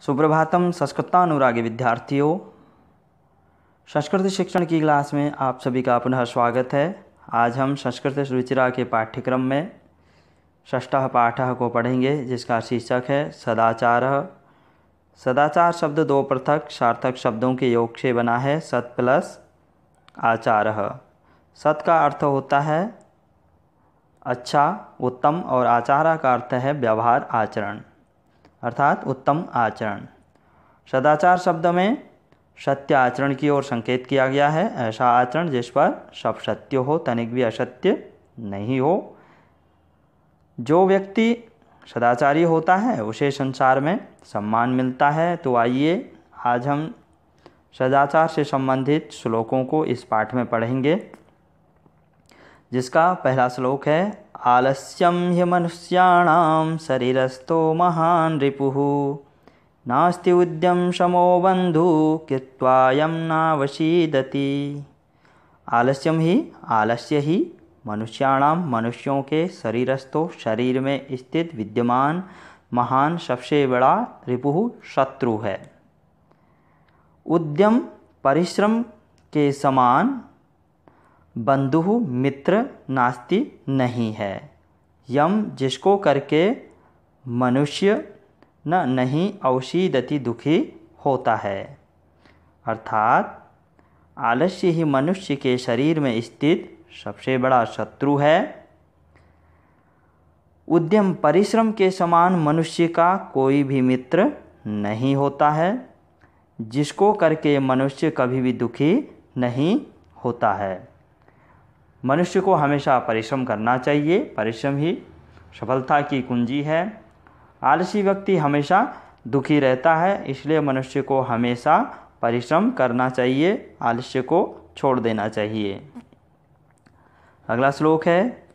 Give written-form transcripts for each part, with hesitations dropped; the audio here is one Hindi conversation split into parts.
सुप्रभातम संस्कृतानुरागी विद्यार्थियों, संस्कृत शिक्षण की क्लास में आप सभी का पुनः स्वागत है। आज हम संस्कृत रुचिरा के पाठ्यक्रम में षष्ठः पाठः को पढ़ेंगे, जिसका शीर्षक है सदाचारः। सदाचार शब्द दो पृथक सार्थक शब्दों के योग से बना है, सत् प्लस आचारः। सत् का अर्थ होता है अच्छा, उत्तम, और आचार का अर्थ है व्यवहार, आचरण, अर्थात उत्तम आचरण। सदाचार शब्द में सत्य आचरण की ओर संकेत किया गया है। ऐसा आचरण जिस पर सब सत्य हो, तनिक भी असत्य नहीं हो। जो व्यक्ति सदाचारी होता है उसे संसार में सम्मान मिलता है। तो आइए आज हम सदाचार से संबंधित श्लोकों को इस पाठ में पढ़ेंगे, जिसका पहला श्लोक है आलस्यम हि मनुष्याणां शरीरस्थो महान् रिपुः नास्ति उद्यम समो बन्धु कृत्वायं नावसीदति। आलस्य ही मनुष्याणां मनुष्यों के शरीरस्थो शरीर में स्थित विद्यमान महान सबसे बड़ा रिपुः शत्रु है। उद्यम परिश्रम के समान बंधु मित्र नास्ति नहीं है। यम जिसको करके मनुष्य न नहीं अवसीदति दुखी होता है। अर्थात आलस्य ही मनुष्य के शरीर में स्थित सबसे बड़ा शत्रु है। उद्यम परिश्रम के समान मनुष्य का कोई भी मित्र नहीं होता है, जिसको करके मनुष्य कभी भी दुखी नहीं होता है। मनुष्य को हमेशा परिश्रम करना चाहिए। परिश्रम ही सफलता की कुंजी है। आलसी व्यक्ति हमेशा दुखी रहता है, इसलिए मनुष्य को हमेशा परिश्रम करना चाहिए, आलस्य को छोड़ देना चाहिए। अगला श्लोक है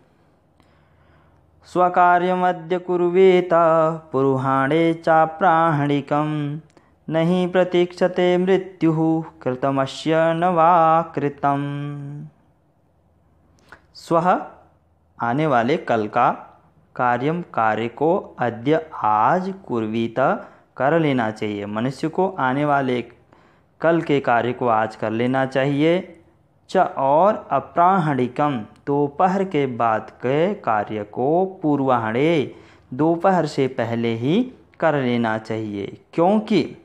स्वकार्यमद्य कुर्वेत पुरुहाणे चाप्राहणिकं नहि प्रतीक्षते मृत्युः कृतमस्य न वा कृतम्। स्वः आने वाले कल का, कार्यम कार्य को, अद्य आज, कुर्वीत कर लेना चाहिए। मनुष्य को आने वाले कल के कार्य को आज कर लेना चाहिए। च और अपराह्णिकम दोपहर के बाद के कार्य को पूर्वाह्णे दोपहर से पहले ही कर लेना चाहिए, क्योंकि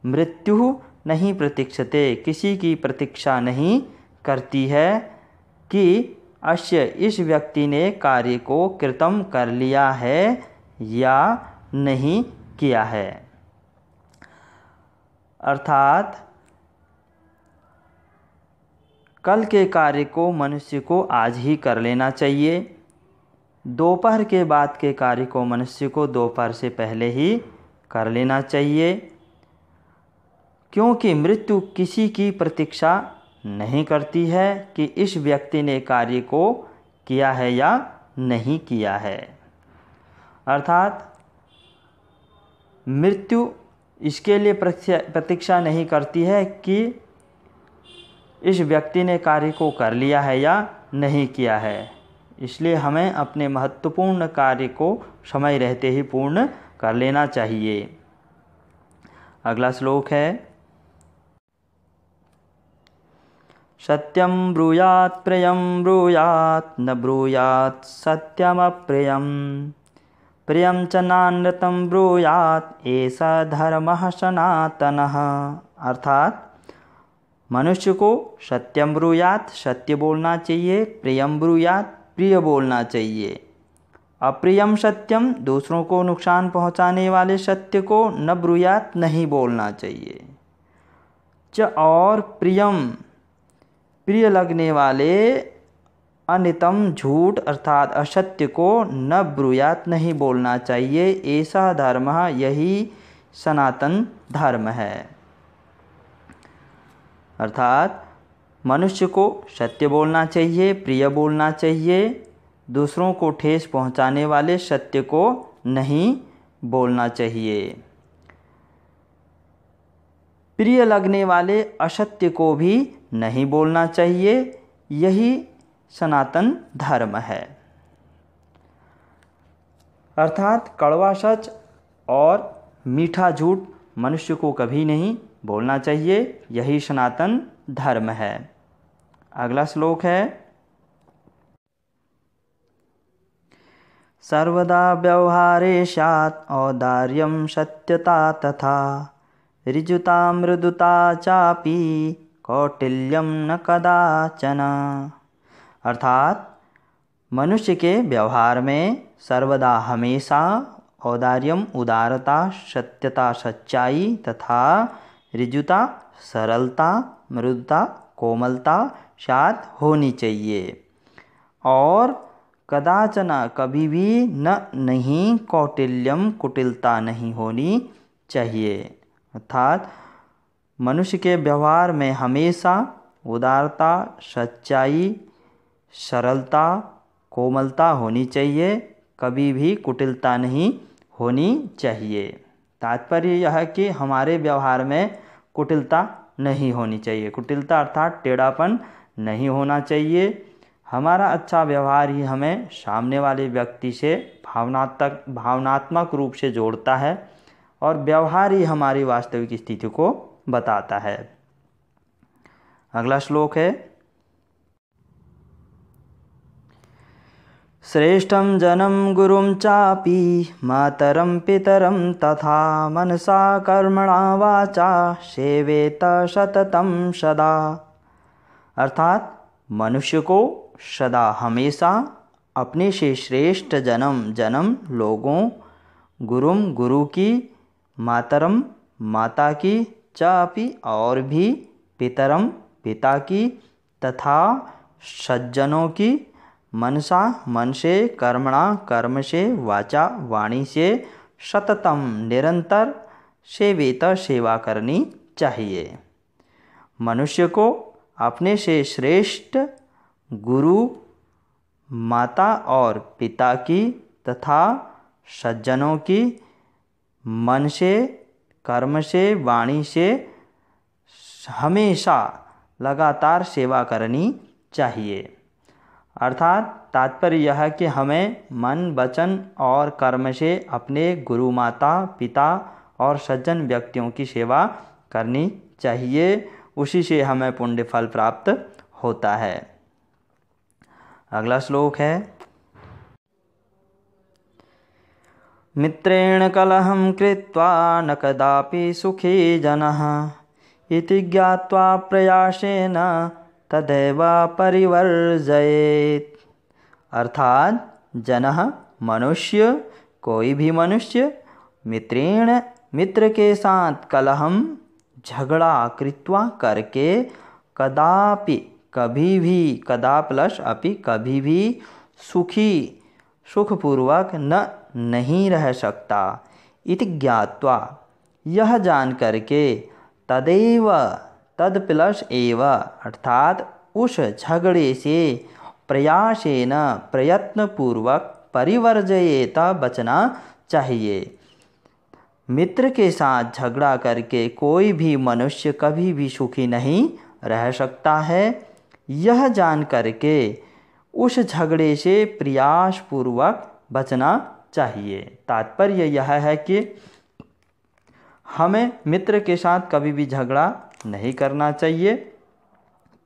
मृत्यु नहीं प्रतीक्षते किसी की प्रतीक्षा नहीं करती है कि अश्य इस व्यक्ति ने कार्य को कृतम कर लिया है या नहीं किया है। अर्थात कल के कार्य को मनुष्य को आज ही कर लेना चाहिए। दोपहर के बाद के कार्य को मनुष्य को दोपहर से पहले ही कर लेना चाहिए, क्योंकि मृत्यु किसी की प्रतीक्षा नहीं करती है कि इस व्यक्ति ने कार्य को किया है या नहीं किया है। अर्थात मृत्यु इसके लिए प्रतीक्षा नहीं करती है कि इस व्यक्ति ने कार्य को कर लिया है या नहीं किया है। इसलिए हमें अपने महत्वपूर्ण कार्य को समय रहते ही पूर्ण कर लेना चाहिए। अगला श्लोक है सत्यम ब्रूयात् प्रियम ब्रूयात् न ब्रूयात् सत्यमप्रियम प्रियम च नानृतं ब्रूयात् एषा धर्मः सनातनः। अर्थात मनुष्य को सत्यम ब्रूयात् सत्य बोलना चाहिए, प्रियम ब्रूयात् प्रिय बोलना चाहिए। अप्रियम सत्यम दूसरों को नुकसान पहुंचाने वाले सत्य को न ब्रूयात् नहीं बोलना चाहिए। च और प्रियम प्रिय लगने वाले अनितम झूठ अर्थात असत्य को न ब्रूयात् नहीं बोलना चाहिए। ऐसा धर्म यही सनातन धर्म है। अर्थात मनुष्य को सत्य बोलना चाहिए, प्रिय बोलना चाहिए, दूसरों को ठेस पहुंचाने वाले सत्य को नहीं बोलना चाहिए। प्रिय लगने वाले असत्य को भी नहीं बोलना चाहिए। यही सनातन धर्म है। अर्थात कड़वा सच और मीठा झूठ मनुष्य को कभी नहीं बोलना चाहिए, यही सनातन धर्म है। अगला श्लोक है, सर्वदा व्यवहारे स्यात् औदार्यं सत्यता तथा ऋजुता मृदुता चापि कौटिल्यम न कदाचन। अर्थात मनुष्य के व्यवहार में सर्वदा हमेशा औदार्यम उदारता, सत्यता सच्चाई तथा ऋजुता सरलता, मृदुता कोमलता शायद होनी चाहिए, और कदाचना कभी भी न नहीं कौटिल्यम कुटिलता नहीं होनी चाहिए। अर्थात मनुष्य के व्यवहार में हमेशा उदारता, सच्चाई, सरलता, कोमलता होनी चाहिए, कभी भी कुटिलता नहीं होनी चाहिए। तात्पर्य यह है कि हमारे व्यवहार में कुटिलता नहीं होनी चाहिए। कुटिलता अर्थात टेढ़ापन नहीं होना चाहिए। हमारा अच्छा व्यवहार ही हमें सामने वाले व्यक्ति से भावनात्मक रूप से जोड़ता है, और व्यवहार ही हमारी वास्तविक स्थिति को बताता है। अगला श्लोक है, श्रेष्ठं जनं गुरुं चापि मातरं पितरं तथा मनसा कर्मणा वाचा सेवेत सततं सदा। अर्थात मनुष्य को सदा हमेशा अपने से श्रेष्ठ जन्म लोगों, गुरुम गुरु की, मातरम माता की, चापि और भी, पितरम पिता की, तथा सज्जनों की, मनसा मन से, कर्मणा कर्म से, वाचा वाणी से, सततम निरंतर, सेवेत सेवा करनी चाहिए। मनुष्य को अपने से श्रेष्ठ गुरु, माता और पिता की तथा सज्जनों की मन से, कर्म से, वाणी से हमेशा लगातार सेवा करनी चाहिए। अर्थात तात्पर्य यह है कि हमें मन, वचन और कर्म से अपने गुरु, माता, पिता और सज्जन व्यक्तियों की सेवा करनी चाहिए, उसी से हमें पुण्य फल प्राप्त होता है। अगला श्लोक है, मित्रेण कलहं कृत्वा न कदापि सुखी जनः इति ज्ञात्वा प्रयासेन तदैव परिवर्जयेत्। अर्थात जनः मनुष्य, कोई भी मनुष्य, मित्रेण मित्र के साथ कलहम झगड़ा कृत्वा करके, कदापि कभी भी, कदा प्लस अपि कभी भी, सुखी सुखपूर्वक न नहीं रह सकता, इति ज्ञात्वा यह जान करके, तदेव तद प्लस एव अर्थात उस झगड़े से, प्रयासेन प्रयत्नपूर्वक, परिवर्जयेत बचना चाहिए। मित्र के साथ झगड़ा करके कोई भी मनुष्य कभी भी सुखी नहीं रह सकता है। यह जान करके उस झगड़े से प्रयासपूर्वक बचना चाहिए। तात्पर्य यह है कि हमें मित्र के साथ कभी भी झगड़ा नहीं करना चाहिए,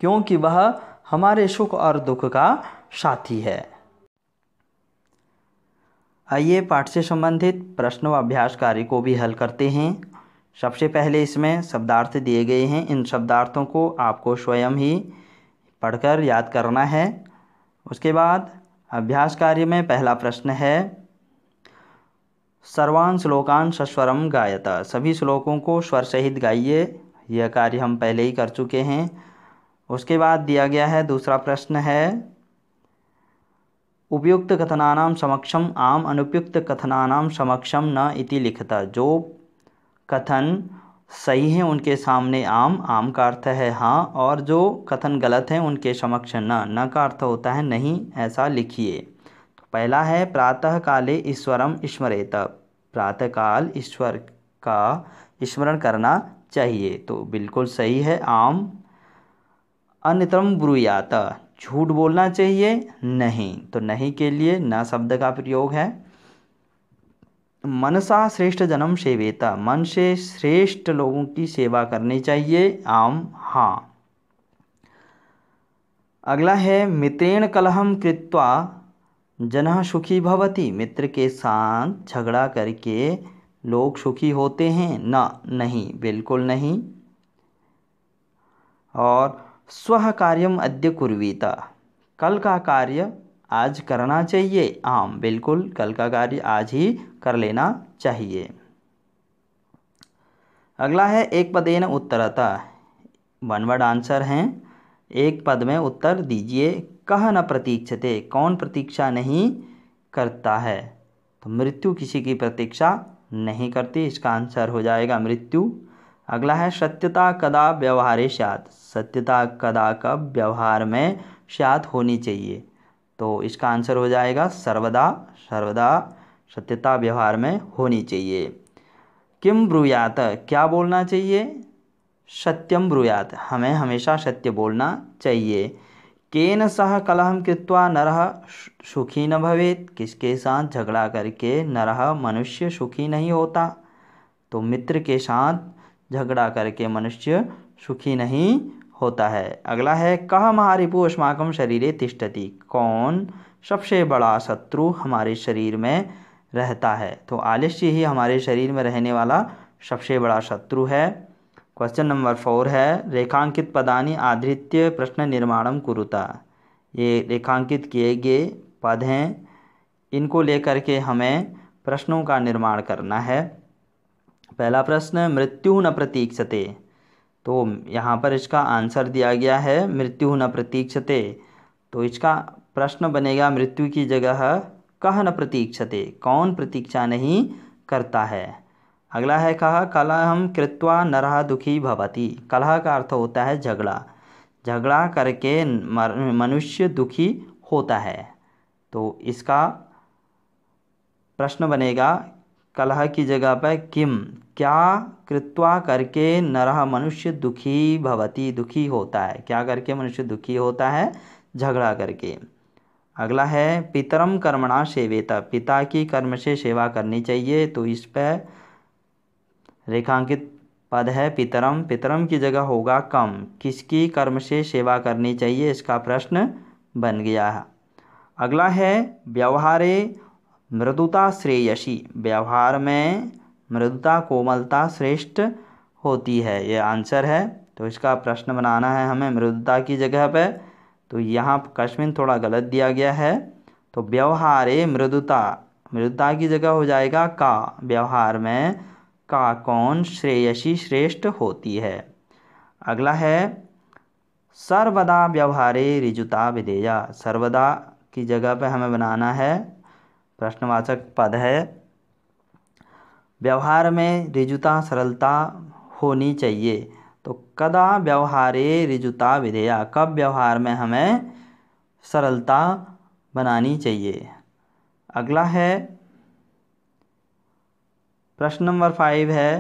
क्योंकि वह हमारे सुख और दुख का साथी है। आइए पाठ से संबंधित प्रश्न व अभ्यास कार्य को भी हल करते हैं। सबसे पहले इसमें शब्दार्थ दिए गए हैं। इन शब्दार्थों को आपको स्वयं ही पढ़कर याद करना है। उसके बाद अभ्यास कार्य में पहला प्रश्न है, सर्वान् श्लोकान् सस्वरम गायत। सभी श्लोकों को स्वर सहित गाइए। यह कार्य हम पहले ही कर चुके हैं। उसके बाद दिया गया है दूसरा प्रश्न है, उपयुक्त कथनानां समक्षम आम, अनुपयुक्त कथनानां समक्षम न इति लिखत। जो कथन सही हैं उनके सामने आम, आम का अर्थ है हाँ, और जो कथन गलत हैं उनके समक्ष न, न का अर्थ होता है नहीं, ऐसा लिखिए। तो पहला है, प्रातः काले ईश्वरम स्मरेत। प्रातःकाल ईश्वर का स्मरण करना चाहिए, तो बिल्कुल सही है आम। अन्यत्रम ब्रूयात, झूठ बोलना चाहिए नहीं, तो नहीं के लिए न शब्द का प्रयोग है। मनसा श्रेष्ठ जन्म सेवेता, मन से श्रेष्ठ लोगों की सेवा करनी चाहिए। आम हाँ। अगला है मित्रेण कलहम कृत्वा जनः सुखी भवति, मित्र के साथ झगड़ा करके लोग सुखी होते हैं? न, नहीं, बिल्कुल नहीं। और स्वः कार्यम अद्य कुर्वीत, कल का कार्य आज करना चाहिए। आम, बिल्कुल, कल का कार्य आज ही कर लेना चाहिए। अगला है एक पदेन उत्तरतः, वन वर्ड आंसर हैं, एक पद में उत्तर दीजिए। कह न प्रतीक्षते, कौन प्रतीक्षा नहीं करता है? तो मृत्यु किसी की प्रतीक्षा नहीं करती, इसका आंसर हो जाएगा मृत्यु। अगला है सत्यता कदा व्यवहारे स्यात्, सत्यता कदा कब व्यवहार में स्यात् होनी चाहिए? तो इसका आंसर हो जाएगा सर्वदा, सर्वदा सत्यता व्यवहार में होनी चाहिए। किम ब्रूयात, क्या बोलना चाहिए? सत्यम ब्रूयात, हमें हमेशा सत्य बोलना चाहिए। केन सह कलहम कृत्वा नरः सुखी न भवेत्, किसके साथ झगड़ा करके नरः मनुष्य सुखी नहीं होता? तो मित्र के साथ झगड़ा करके मनुष्य सुखी नहीं होता है। अगला है कह महारिपु अस्माकं शरीरे तिष्ठति, कौन सबसे बड़ा शत्रु हमारे शरीर में रहता है? तो आलस्य ही हमारे शरीर में रहने वाला सबसे बड़ा शत्रु है। क्वेश्चन नंबर 4 है रेखांकित पदानि आधृत्य प्रश्न निर्माणम कुरुता, ये रेखांकित किए गए पद हैं, इनको लेकर के हमें प्रश्नों का निर्माण करना है। पहला प्रश्न मृत्यु न प्रतीक्षते, तो यहाँ पर इसका आंसर दिया गया है मृत्यु न प्रतीक्षते, तो इसका प्रश्न बनेगा मृत्यु की जगह कह न प्रतीक्षते, कौन प्रतीक्षा नहीं करता है? अगला है कहा कलहम कृत्वा नरः दुखी भवति, कलह का अर्थ होता है झगड़ा, झगड़ा करके मनुष्य दुखी होता है। तो इसका प्रश्न बनेगा कलह की जगह पर किम, क्या कृत्वा करके नरः मनुष्य दुखी भवति, दुखी होता है, क्या करके मनुष्य दुखी होता है? झगड़ा करके। अगला है पितरम कर्मणा सेवेत, पिता की कर्म से सेवा करनी चाहिए, तो इस पर रेखांकित पद है पितरम, पितरम की जगह होगा कम, किसकी कर्म से सेवा करनी चाहिए, इसका प्रश्न बन गया है। अगला है व्यवहारे मृदुता श्रेयसी, व्यवहार में मृदुता कोमलता श्रेष्ठ होती है, ये आंसर है। तो इसका प्रश्न बनाना है हमें मृदुता की जगह पर, तो यहाँ कश्मीन थोड़ा गलत दिया गया है, तो व्यवहारे मृदुता, मृदुता की जगह हो जाएगा का, व्यवहार में का कौन श्रेयसी श्रेष्ठ होती है। अगला है सर्वदा व्यवहारे ऋजुता विधेया, सर्वदा की जगह पे हमें बनाना है प्रश्नवाचक पद है, व्यवहार में ऋजुता सरलता होनी चाहिए, तो कदा व्यवहारे ऋजुता विधेया, कब व्यवहार में हमें सरलता बनानी चाहिए। अगला है प्रश्न नंबर 5 है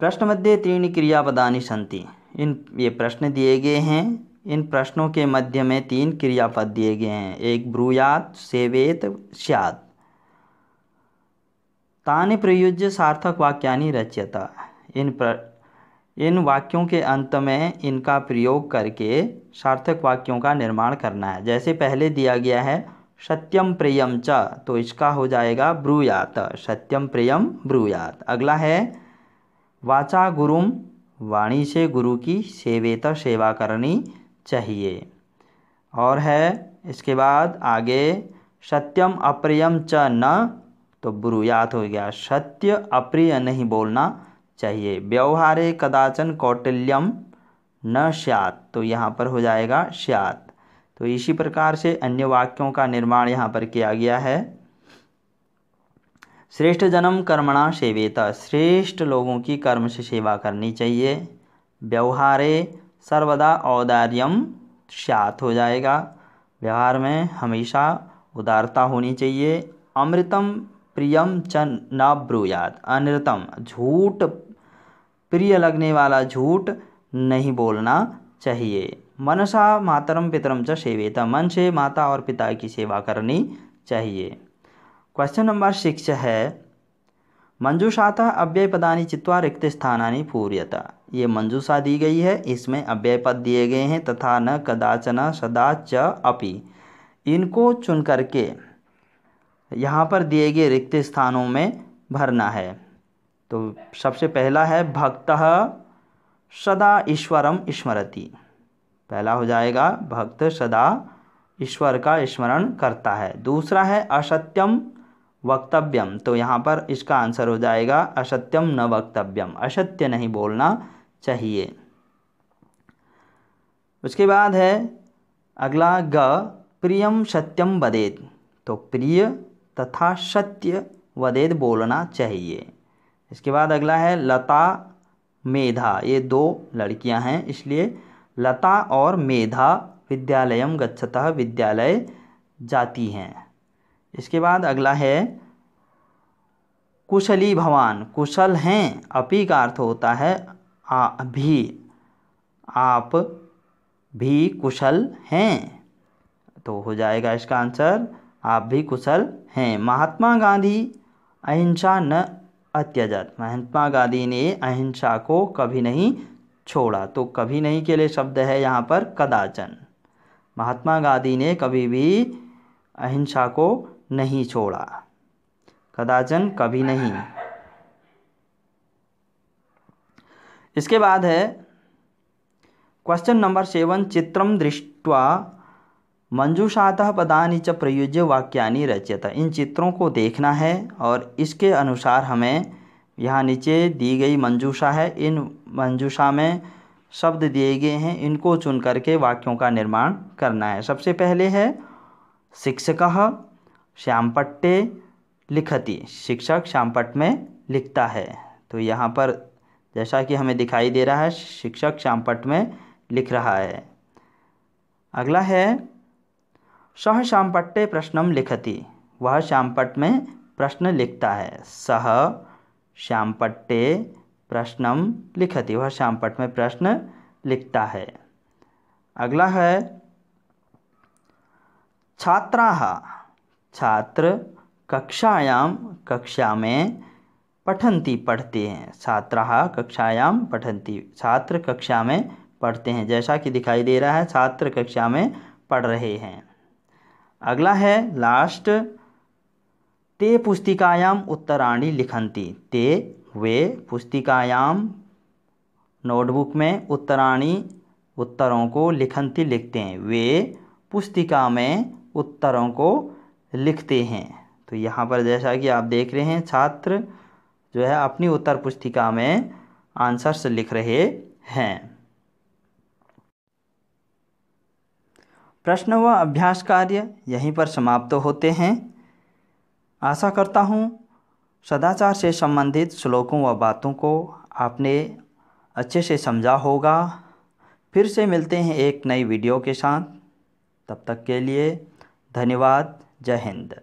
प्रश्न मध्ये त्रीणि क्रियापदानि सन्ति, ये प्रश्न दिए गए हैं, इन प्रश्नों के मध्य में 3 क्रियापद दिए गए हैं, एक ब्रूयात, सेवेत, स्यात्, तानि प्रयुज्य सार्थक वाक्यानि रच्यत, इन वाक्यों के अंत में इनका प्रयोग करके सार्थक वाक्यों का निर्माण करना है। जैसे पहले दिया गया है सत्यम प्रियम च, तो इसका हो जाएगा ब्रूयात, सत्यम प्रियम ब्रूयात। अगला है वाचा गुरुम, वाणी से गुरु की सेवेत, सेवा करनी चाहिए। और है इसके बाद आगे सत्यम अप्रियम च न, तो ब्रूयात हो गया, सत्य अप्रिय नहीं बोलना चाहिए। व्यवहारे कदाचन कौटिल्यम न स्यात्, तो यहाँ पर हो जाएगा स्यात्। तो इसी प्रकार से अन्य वाक्यों का निर्माण यहाँ पर किया गया है। श्रेष्ठ जन्म कर्मणा सेवेत, श्रेष्ठ लोगों की कर्म से सेवा करनी चाहिए। व्यवहारे सर्वदा औदार्यम स्यात् हो जाएगा, व्यवहार में हमेशा उदारता होनी चाहिए। अमृतम प्रियम च न ब्रूयात, अनृतम, झूठ, प्रिय लगने वाला झूठ नहीं बोलना चाहिए। मनसा मातरम पितरम च सेवेत, मन से माता और पिता की सेवा करनी चाहिए। क्वेश्चन नंबर 6 है मंजूषातः अव्ययपदानि चित्वा रिक्त स्थानानि पूर्यत। ये मंजूषा दी गई है, इसमें अव्यय पद दिए गए हैं तथा न कदाचन सदा च अपि। इनको चुन करके यहाँ पर दिए गए रिक्त स्थानों में भरना है। तो सबसे पहला है भक्तः सदा ईश्वरम स्मरति। पहला हो जाएगा भक्त सदा ईश्वर का स्मरण करता है। दूसरा है असत्यम वक्तव्यम। तो यहाँ पर इसका आंसर हो जाएगा असत्यम न वक्तव्यम, असत्य नहीं बोलना चाहिए। उसके बाद है अगला ग प्रियम सत्यम वदेत। तो प्रिय तथा सत्य वदेत बोलना चाहिए। इसके बाद अगला है लता मेधा। ये दो लड़कियां हैं, इसलिए लता और मेधा विद्यालयम गच्छतः विद्यालय जाती हैं। इसके बाद अगला है कुशली भवान। कुशल हैं, अपि का अर्थ होता है भी, आप भी कुशल हैं। तो हो जाएगा इसका आंसर आप भी कुशल हैं। महात्मा गांधी अहिंसा न अत्यजत। महात्मा गांधी ने अहिंसा को कभी नहीं छोड़ा। तो कभी नहीं के लिए शब्द है यहाँ पर कदाचन। महात्मा गांधी ने कभी भी अहिंसा को नहीं छोड़ा, कदाचन कभी नहीं। इसके बाद है क्वेश्चन नंबर 7 चित्रम दृष्ट्वा मंजूषातः पदानि च प्रयुज्य वाक्यानि रच्यत। इन चित्रों को देखना है और इसके अनुसार हमें यहाँ नीचे दी गई मंजूषा है, इन मंजूषा में शब्द दिए गए हैं, इनको चुन करके वाक्यों का निर्माण करना है। सबसे पहले है शिक्षकः श्यामपट्टे लिखति। शिक्षक श्यामपट्ट में लिखता है। तो यहाँ पर जैसा कि हमें दिखाई दे रहा है शिक्षक श्यामपट्ट में लिख रहा है। अगला है सह श्यामपट्टे प्रश्नम लिखति। वह श्यामपट्ट में प्रश्न लिखता है। सह श्यामपट्टे प्रश्नम लिखति। वह श्यामपट्ट में प्रश्न लिखता है। अगला है छात्राः। छात्र कक्षायाम कक्षा में पठन्ति पढ़ते हैं। छात्राः कक्षायाम पठन्ति। छात्र कक्षा में पढ़ते हैं। जैसा कि दिखाई दे रहा है छात्र कक्षा में पढ़ रहे हैं। अगला है लास्ट ते पुस्तिकायाम उत्तराणि लिखन्ति। ते वे पुस्तिकायाम नोटबुक में उत्तराणि उत्तरों को लिखन्ति लिखते हैं। वे पुस्तिका में उत्तरों को लिखते हैं। तो यहाँ पर जैसा कि आप देख रहे हैं छात्र जो है अपनी उत्तर पुस्तिका में आंसर्स लिख रहे हैं। प्रश्न व अभ्यास कार्य यहीं पर समाप्त होते हैं। आशा करता हूँ सदाचार से संबंधित श्लोकों व बातों को आपने अच्छे से समझा होगा। फिर से मिलते हैं एक नई वीडियो के साथ। तब तक के लिए धन्यवाद। जय हिंद।